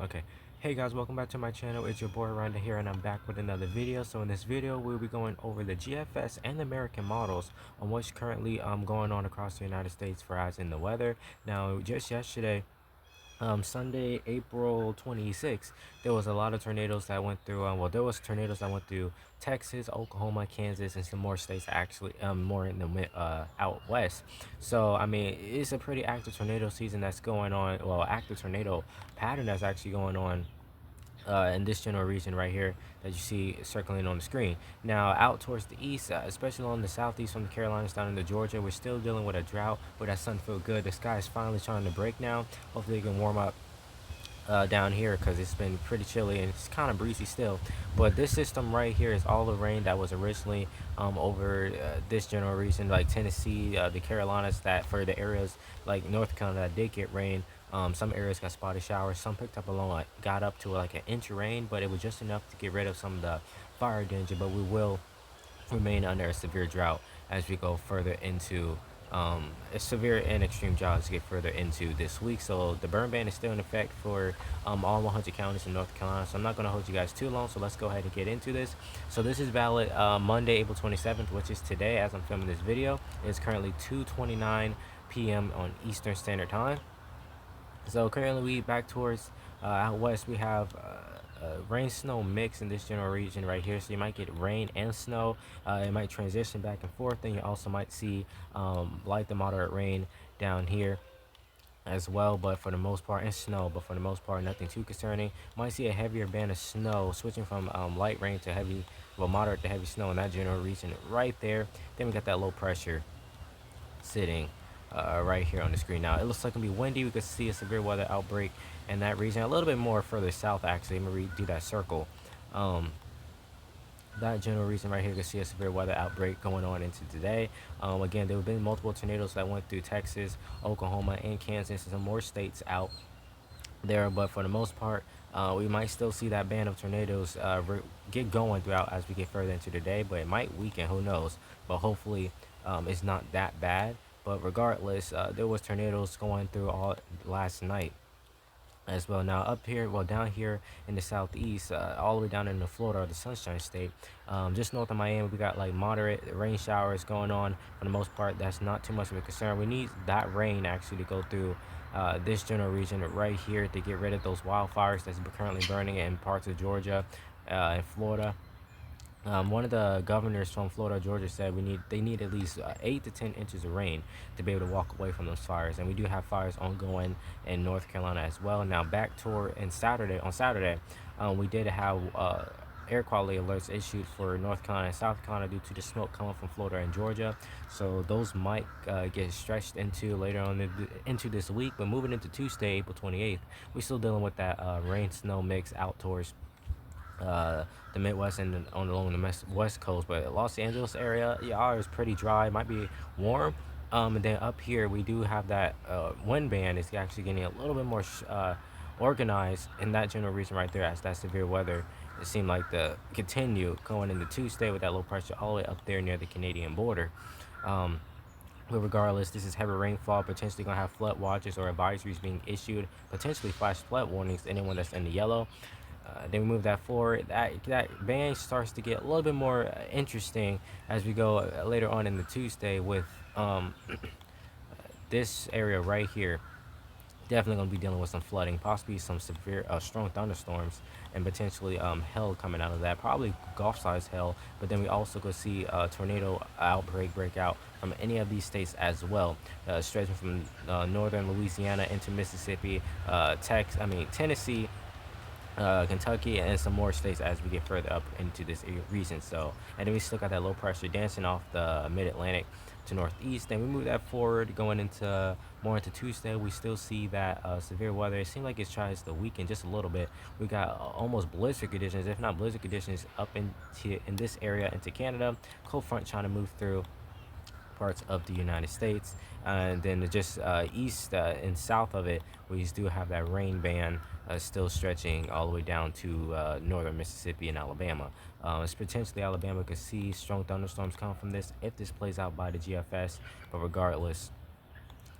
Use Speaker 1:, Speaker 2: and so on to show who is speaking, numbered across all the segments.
Speaker 1: Okay. Hey guys, welcome back to my channel. It's your boy Rhonda here, and I'm back with another video. So in this video, we'll be going over the GFS and American models on what's currently going on across the United States for as in the weather. Now, just yesterday, Sunday, April 26th, there was a lot of tornadoes that went through. Well, there was tornadoes that went through Texas, Oklahoma, Kansas, and some more states actually, more in the out west. So, I mean, it's a pretty active tornado season that's going on. Well, active tornado pattern that's actually going on in this general region right here that you see circling on the screen. Now, out towards the east, especially on the southeast from the Carolinas down into Georgia, we're still dealing with a drought, but that sun feel good. The sky is finally trying to break now. Hopefully, it can warm up down here because it's been pretty chilly and it's kind of breezy still. But this system right here is all the rain that was originally over this general region, like Tennessee, the Carolinas, that for the areas like North Carolina that did get rain. Some areas got spotty showers. Some picked up along, like, got up to like an inch of rain, but it was just enough to get rid of some of the fire danger. But we will remain under a severe drought as we go further into a severe and extreme drought as we get further into this week. So the burn ban is still in effect for all 100 counties in North Carolina. So I'm not going to hold you guys too long. So let's go ahead and get into this. So this is valid Monday, April 27th, which is today as I'm filming this video. It's currently 2:29 p.m. on Eastern Standard Time. So currently we back towards out west. We have rain snow mix in this general region right here, so you might get rain and snow. It might transition back and forth, and you also might see light to moderate rain down here as well, but for the most part, and snow, but for the most part, nothing too concerning. Might see a heavier band of snow switching from light rain to heavy, well, moderate to heavy snow in that general region right there. Then we got that low pressure sitting right here on the screen. Now it looks like it's gonna be windy. We could see a severe weather outbreak in that region, a little bit more further south actually. Let me redo that circle. um that general region right here, you can see a severe weather outbreak going on into today. Again, there have been multiple tornadoes that went through Texas, Oklahoma, and Kansas, and some more states out there, but for the most part, we might still see that band of tornadoes get going throughout as we get further into the day, but it might weaken, who knows. But hopefully it's not that bad. But regardless, there was tornadoes going through all last night as well. Now up here, well, down here in the southeast, all the way down into Florida, or the Sunshine State, just north of Miami, we got like moderate rain showers going on. For the most part, that's not too much of a concern. We need that rain actually to go through this general region right here to get rid of those wildfires that's currently burning in parts of Georgia and Florida. One of the governors from Florida, Georgia said they need at least 8 to 10 inches of rain to be able to walk away from those fires. And we do have fires ongoing in North Carolina as well. Now back toward on Saturday, we did have air quality alerts issued for North Carolina and South Carolina due to the smoke coming from Florida and Georgia. So those might get stretched into later on into this week. But moving into Tuesday, April 28th, we're still dealing with that rain snow mix out towards the Midwest and along the West Coast. But Los Angeles area, yeah, is pretty dry. It might be warm. And then up here, we do have that wind band is actually getting a little bit more organized in that general region right there, as that severe weather, it seemed like the continue going into Tuesday with that low pressure all the way up there near the Canadian border. Um, but regardless, this is heavy rainfall, potentially going to have flood watches or advisories being issued, potentially flash flood warnings to anyone that's in the yellow. Then we move that forward. That band starts to get a little bit more interesting as we go later on in the Tuesday with this area right here. Definitely going to be dealing with some flooding, possibly some severe, strong thunderstorms, and potentially hail coming out of that. Probably golf-sized hail. But then we also could see a tornado outbreak break out from any of these states as well, stretching from northern Louisiana into Mississippi, Tennessee, Kentucky, and some more states as we get further up into this region. So, and then we still got that low pressure dancing off the mid-Atlantic to northeast. Then we move that forward, going into more into Tuesday. We still see that severe weather. It seems like it tries to weaken just a little bit. We got almost blizzard conditions, if not blizzard conditions, up in this area into Canada. Cold front trying to move through parts of the United States, and then just east and south of it, we do have that rain band still stretching all the way down to northern Mississippi and Alabama. It's potentially Alabama could see strong thunderstorms come from this if this plays out by the GFS, but regardless,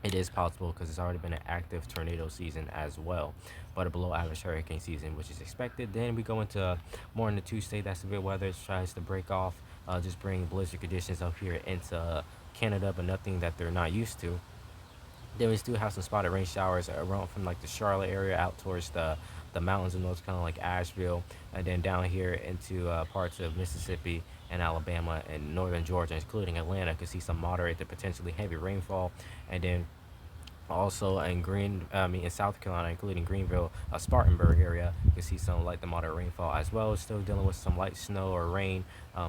Speaker 1: It is possible because it's already been an active tornado season as well, but a below average hurricane season, which is expected. Then we go into more into Tuesday. That severe weather tries to break off, just bring blizzard conditions up here into Canada, but nothing that they're not used to. Then we still have some spotted rain showers around from like the Charlotte area out towards the mountains of North Carolina, like Asheville, and then down here into parts of Mississippi and Alabama and northern Georgia, including Atlanta. Could see some moderate to potentially heavy rainfall, and then also in in South Carolina, including Greenville, Spartanburg area, you can see some light to moderate rainfall as well. Still dealing with some light snow or rain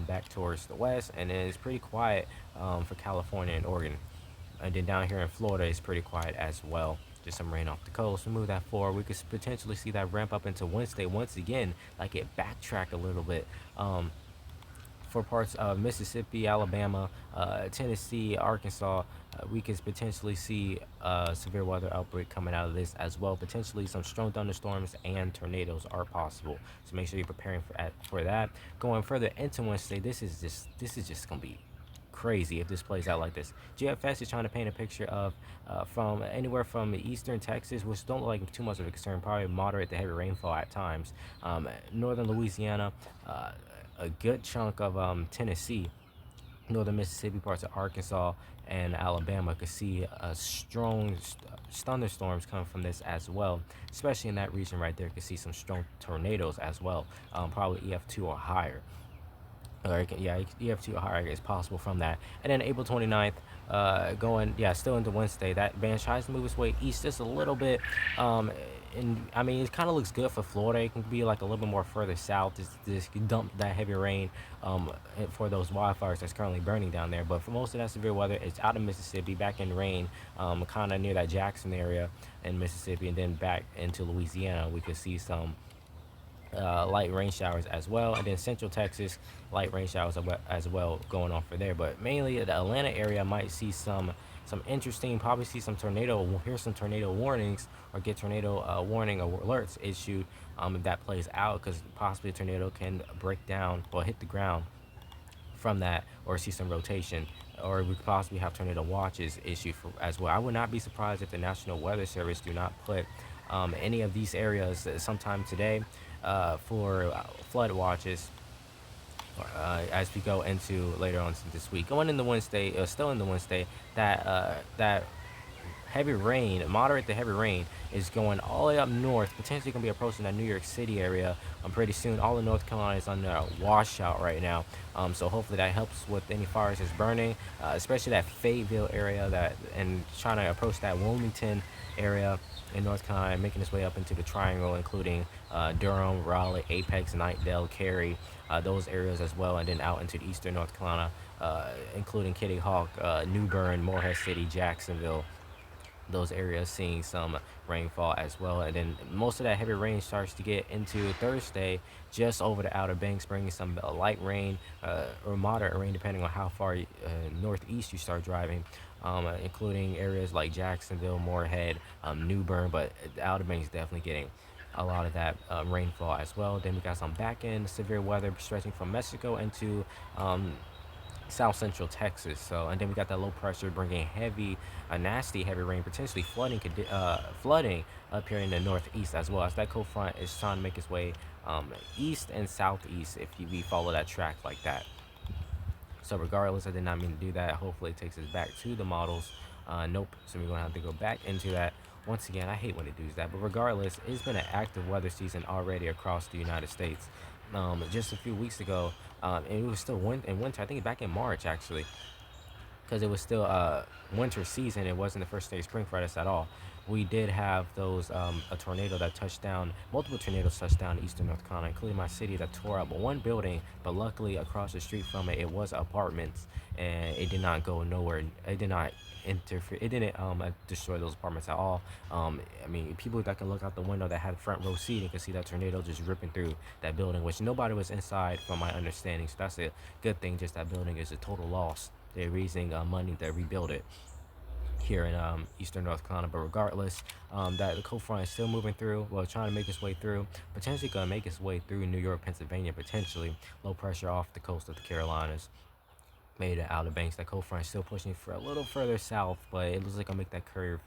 Speaker 1: back towards the west, and then it's pretty quiet for California and Oregon. And then down here in Florida, it's pretty quiet as well. Just some rain off the coast. We move that forward. We could potentially see that ramp up into Wednesday once again, like it backtrack a little bit. For parts of Mississippi, Alabama, Tennessee, Arkansas, we could potentially see a severe weather outbreak coming out of this as well. Potentially some strong thunderstorms and tornadoes are possible. So make sure you're preparing for that. Going further into Wednesday, this is just gonna be crazy if this plays out like this. GFS is trying to paint a picture of from anywhere from eastern Texas, which don't look like too much of a concern, probably moderate to heavy rainfall at times. Northern Louisiana, a good chunk of Tennessee, northern Mississippi, parts of Arkansas and Alabama could see strong thunderstorms coming from this as well, especially in that region right there. Could see some strong tornadoes as well, probably EF2 or higher. Or yeah, EF2 or higher is possible from that. And then April 29th, going, yeah, still into Wednesday, that band tries to move its way east just a little bit. Um, and I mean, it kind of looks good for Florida. It can be like a little bit more further south. This can dump that heavy rain for those wildfires that's currently burning down there. But for most of that severe weather, it's out of Mississippi, back in rain, kind of near that Jackson area in Mississippi, and then back into Louisiana. We could see some light rain showers as well, and then Central Texas light rain showers as well going on for there. But mainly the Atlanta area might see some interesting, probably see some tornado. Hear some tornado warnings or get tornado warning or alerts issued if that plays out, because possibly a tornado can break down or hit the ground from that, or see some rotation, or we could possibly have tornado watches issued for, as well. I would not be surprised if the National Weather Service do not put any of these areas sometime today for flood watches as we go into later on this week. Going into Wednesday, still in the Wednesday, that heavy rain, moderate to heavy rain, is going all the way up north, potentially going to be approaching that New York City area pretty soon. All of North Carolina is under a washout right now. So hopefully that helps with any fires that's burning, especially that Fayetteville area, that and trying to approach that Wilmington area in North Carolina, making its way up into the Triangle, including Durham, Raleigh, Apex, Knightdale, Cary, those areas as well, and then out into the eastern North Carolina, including Kitty Hawk, New Bern, Morehead City, Jacksonville, those areas seeing some rainfall as well. And then most of that heavy rain starts to get into Thursday, just over the Outer Banks, bringing some light rain or moderate rain, depending on how far northeast you start driving, including areas like Jacksonville, Morehead, New Bern. But the Outer Banks definitely getting a lot of that rainfall as well. Then we got some back end severe weather stretching from Mexico into south central Texas. So, and then we got that low pressure bringing heavy, nasty heavy rain, potentially flooding up here in the northeast as well, as that cold front is trying to make its way east and southeast if we follow that track like that. So regardless, I did not mean to do that. Hopefully it takes us back to the models. Nope. So we're gonna have to go back into that. Once again, I hate when it does that. But regardless, it's been an active weather season already across the United States. Just a few weeks ago, and it was still in winter. I think back in March actually, because it was still winter season. It wasn't the first day of spring for us at all. We did have those a tornado that touched down, multiple tornadoes touched down in eastern North Carolina, including my city, that tore up one building. But luckily, across the street from it, it was apartments, and it did not go nowhere. It did not interfere. It didn't destroy those apartments at all. I mean, people that can look out the window that had front row seating could see that tornado just ripping through that building, which nobody was inside, from my understanding. So that's a good thing. Just that building is a total loss. They're raising money to rebuild it here in eastern North Carolina. But regardless, that the cold front is still moving through, well, trying to make its way through, potentially going to make its way through New York, Pennsylvania, potentially. Low pressure off the coast of the Carolinas. made it Outer Banks. That cold front still pushing for a little further south, but it looks like I'll make that curve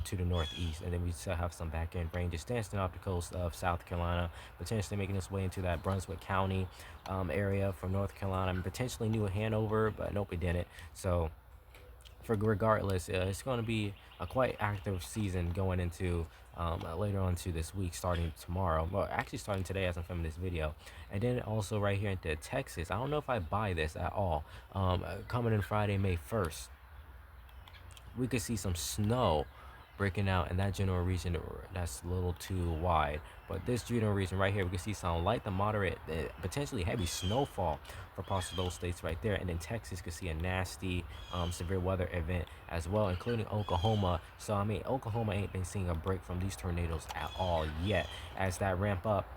Speaker 1: to the northeast. And then we still have some back end rain just dancing off the coast of South Carolina, potentially making its way into that Brunswick County area from North Carolina, and potentially New Hanover, but nope, it didn't. So for regardless, it's going to be a quite active season going into later on to this week, starting tomorrow. Well, actually starting today as I'm filming this video, and then also right here into Texas. I don't know if I buy this at all. Coming in Friday, May 1st, we could see some snow breaking out in that general region that's a little too wide. But this general region right here, we can see some light to moderate, potentially heavy snowfall for parts of those states right there. And then Texas could see a nasty severe weather event as well, including Oklahoma. So I mean, Oklahoma ain't been seeing a break from these tornadoes at all yet. As that ramp up,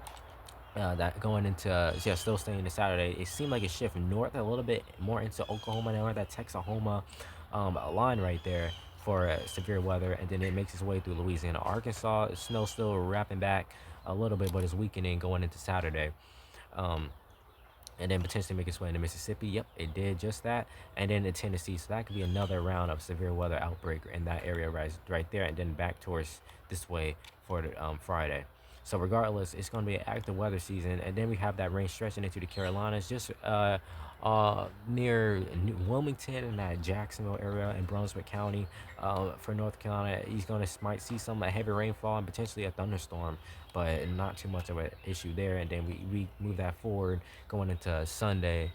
Speaker 1: that going into yeah, still staying to Saturday, it seemed like it shifted north a little bit more into Oklahoma now, that Texahoma line right there for severe weather, and then it makes its way through Louisiana, Arkansas. Snow still wrapping back a little bit, but it's weakening going into Saturday. Um, and then potentially make its way into Mississippi. Yep, it did just that. And then in Tennessee, so that could be another round of severe weather outbreak in that area right there, and then back towards this way for the Friday. So regardless, it's going to be an active weather season, and then we have that range stretching into the Carolinas, just near Wilmington and that Jacksonville area in Brunswick County. For North Carolina, he's going to might see some heavy rainfall and potentially a thunderstorm, but not too much of an issue there. And then we move that forward going into Sunday.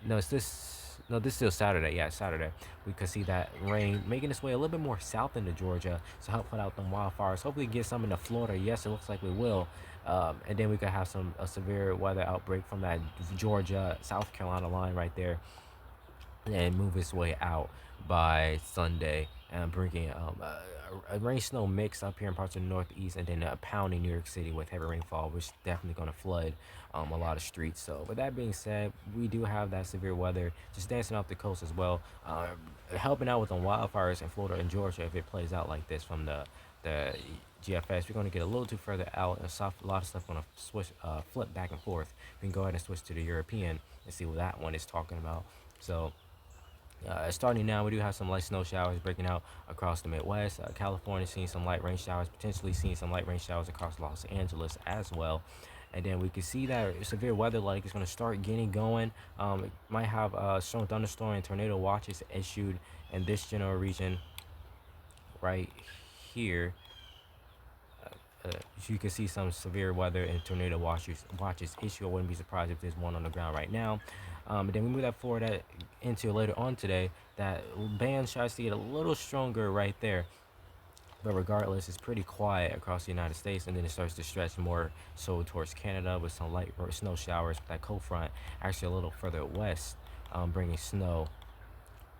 Speaker 1: No, it's this. No, this is still Saturday. Yeah, Saturday. We could see that rain making its way a little bit more south into Georgia to help put out them wildfires. Hopefully, get some into Florida. Yes, it looks like we will. And then we could have a severe weather outbreak from that Georgia South Carolina line right there, and move its way out by Sunday, and bringing a rain snow mix up here in parts of the northeast, and then pounding New York City with heavy rainfall, which is definitely going to flood a lot of streets. So with that being said, we do have that severe weather just dancing off the coast as well, helping out with the wildfires in Florida and Georgia if it plays out like this from the GFS. We're going to get a little too further out, and a lot of stuff going to switch, flip back and forth. We can go ahead and switch to the European and see what that one is talking about. So starting now, we do have some light snow showers breaking out across the Midwest. California seeing some light rain showers, potentially seeing some light rain showers across Los Angeles as well. And then we can see that severe weather like is going to start getting going. It might have strong thunderstorm and tornado watches issued in this general region right here. You can see some severe weather and tornado watches issue. I wouldn't be surprised if there's one on the ground right now. And then we move that forward into later on today. That band tries to get a little stronger right there. But regardless, it's pretty quiet across the United States, and then it starts to stretch more so towards Canada with some light snow showers. That cold front actually a little further west, bringing snow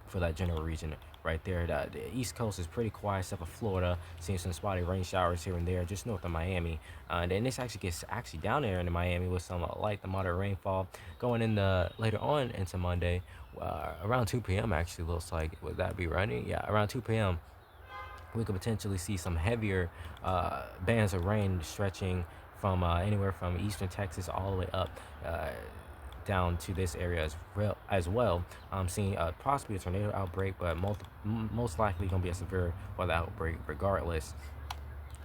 Speaker 1: for that general region right there. The East Coast is pretty quiet, except for Florida, seeing some spotty rain showers here and there, just north of Miami. And then this actually gets down there into Miami with some light to moderate rainfall going in the later on into Monday, around 2 p.m. Actually looks like. Would that be running? Yeah, around 2 p.m. we could potentially see some heavier bands of rain stretching from anywhere from eastern Texas all the way up down to this area as well. I'm seeing possibly a tornado outbreak, but most likely going to be a severe weather outbreak regardless,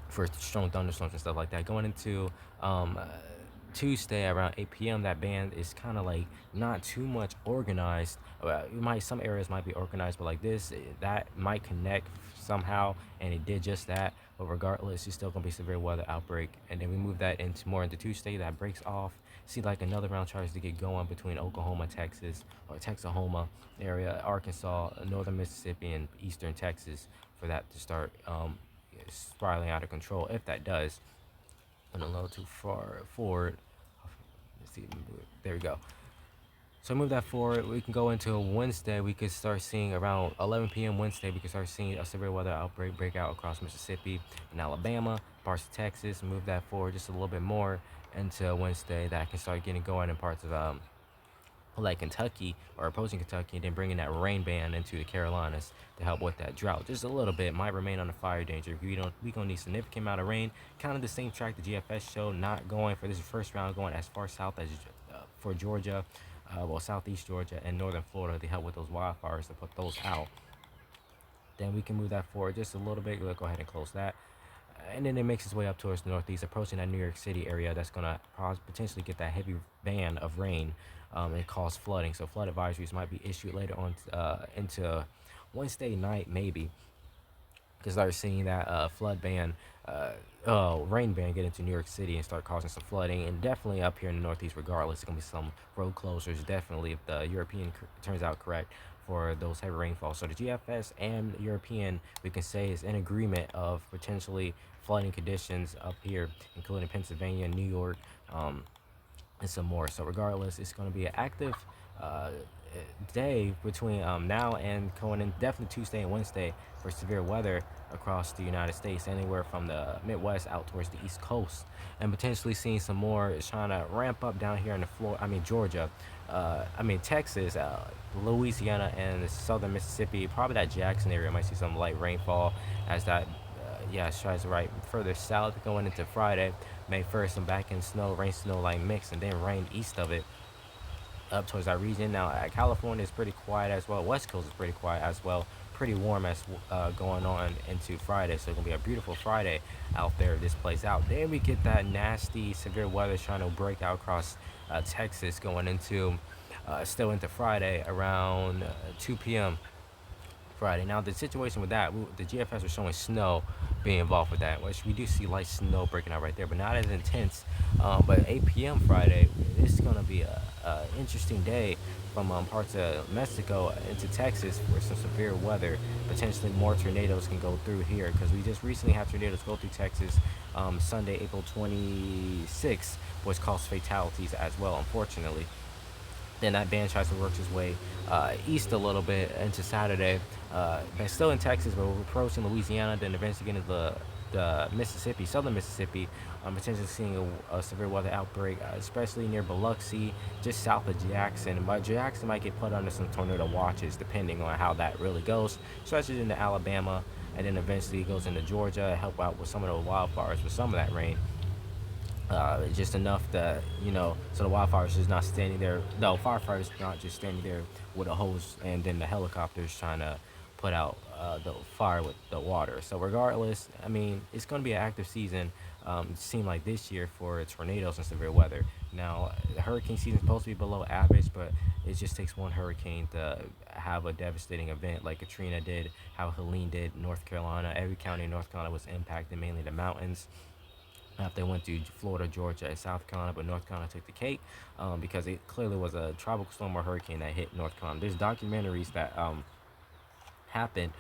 Speaker 1: for strong thunderstorms and stuff like that. Going into Tuesday around 8 p.m., that band is kind of like not too much organized. Some areas might be organized, but like this, that might connect somehow, and it did just that. But regardless, it's still gonna be severe weather outbreak. And then we move that into Tuesday. That breaks off. See like another round tries to get going between Oklahoma, Texas, or Texahoma area, Arkansas, northern Mississippi, and eastern Texas, for that to start spiraling out of control. If that does, and a little too far forward. Let's see, there we go. So move that forward. We can go into Wednesday. We could start seeing around 11 p.m. Wednesday. We could start seeing a severe weather outbreak break out across Mississippi and Alabama, parts of Texas. Move that forward just a little bit more into Wednesday. That can start getting going in parts of like Kentucky or approaching Kentucky, and then bringing that rain band into the Carolinas to help with that drought. Just a little bit might we on the fire danger. We gonna need significant amount of rain. Kind of the same track the GFS showed, not going for this first round, going as far south as for Georgia, well, southeast Georgia and northern Florida to help with those wildfires to put those out. Then we can move that forward just a little bit. We'll go ahead and close that. And then it makes its way up towards the northeast, approaching that New York City area. That's going to potentially get that heavy band of rain and cause flooding. So flood advisories might be issued later on into Wednesday night, maybe, because they're seeing that flood ban, rain ban get into New York City and start causing some flooding. And definitely up here in the Northeast, regardless, it's going to be some road closures, definitely, if the European turns out correct for those heavy rainfall. So the GFS and the European, we can say, is in agreement of potentially flooding conditions up here, including Pennsylvania, New York, and some more. So regardless, it's going to be an active uh, day between now and going in definitely Tuesday and Wednesday for severe weather across the United States, anywhere from the Midwest out towards the East Coast, and potentially seeing some more is trying to ramp up down here in the Florida, Georgia, Texas, Louisiana, and southern Mississippi. Probably that Jackson area might see some light rainfall as that yeah, tries to right further south going into Friday, May 1st, and back in snow, rain, snow like mix, and then rain east of it up towards our region. Now, California is pretty quiet as well. West Coast is pretty quiet as well. Pretty warm as going on into Friday. So it's gonna be a beautiful Friday out there. This plays out. Then we get that nasty severe weather trying to break out across Texas going into still into Friday around 2 p.m. Friday. Now the situation with that, the GFS was showing snow being involved with that, which we do see light snow breaking out right there, but not as intense. But 8 p.m. Friday, it's gonna be a interesting day from parts of Mexico into Texas for some severe weather. Potentially more tornadoes can go through here because we just recently had tornadoes go through Texas Sunday, April 26th, which caused fatalities as well, unfortunately. Then that band tries to work his way east a little bit into Saturday. But still in Texas, but we're approaching Louisiana, then eventually getting to the Mississippi, southern Mississippi, potentially seeing a severe weather outbreak, especially near Biloxi, just south of Jackson. But Jackson might get put under some tornado watches, depending on how that really goes. Stretches into Alabama, and then eventually goes into Georgia, help out with some of those wildfires with some of that rain. Just enough that so the wildfires is not standing there. No, firefighters not just standing there with a hose, and then the helicopters trying to put out the fire with the water. So regardless, it's going to be an active season. It seemed like this year for tornadoes and severe weather. Now, the hurricane season is supposed to be below average, but it just takes one hurricane to have a devastating event like Katrina did, how Helene did, North Carolina. Every county in North Carolina was impacted, mainly the mountains. They went to Florida, Georgia, and South Carolina, but North Carolina took the cake because it clearly was a tropical storm or hurricane that hit North Carolina. There's documentaries that happened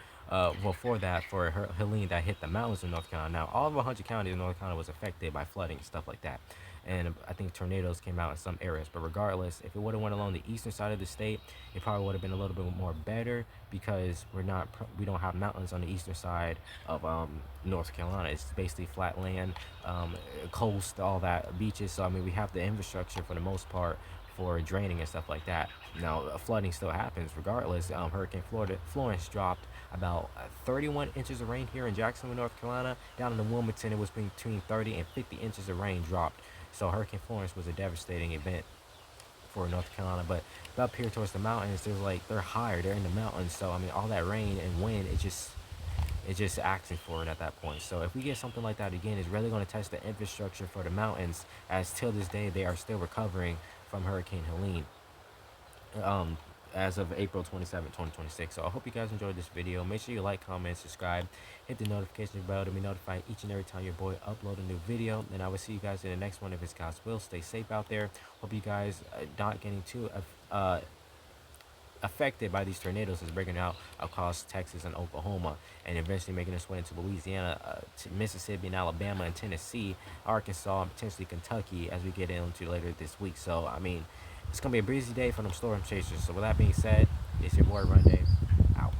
Speaker 1: before that for Helene that hit the mountains of North Carolina. Now, all of 100 counties in North Carolina was affected by flooding and stuff like that. And I think tornadoes came out in some areas. But regardless, if it would have went along the eastern side of the state, it probably would have been a little bit more better because we don't have mountains on the eastern side of North Carolina. It's basically flat land, coast, all that, beaches. So we have the infrastructure for the most part for draining and stuff like that. Now, flooding still happens regardless. Hurricane Florence dropped about 31 inches of rain here in Jacksonville, North Carolina. Down in the Wilmington, it was between 30 and 50 inches of rain dropped. So Hurricane Florence was a devastating event for North Carolina. But up here towards the mountains, they're higher. They're in the mountains. So all that rain and wind, it's just acting for it at that point. So if we get something like that again, it's really going to test the infrastructure for the mountains, as till this day they are still recovering from Hurricane Helene as of April 27, 2026. So I hope you guys enjoyed this video. Make sure you like, comment, subscribe, hit the notification bell to be notified each and every time your boy upload a new video. And I will see you guys in the next one if it's God's will. Stay safe out there. Hope you guys not getting too affected by these tornadoes that's breaking out across Texas and Oklahoma, and eventually making its way into Louisiana, to Mississippi and Alabama and Tennessee, Arkansas, and potentially Kentucky as we get into later this week. So it's gonna be a breezy day for them storm chasers. So with that being said, it's your boy Run Dave out.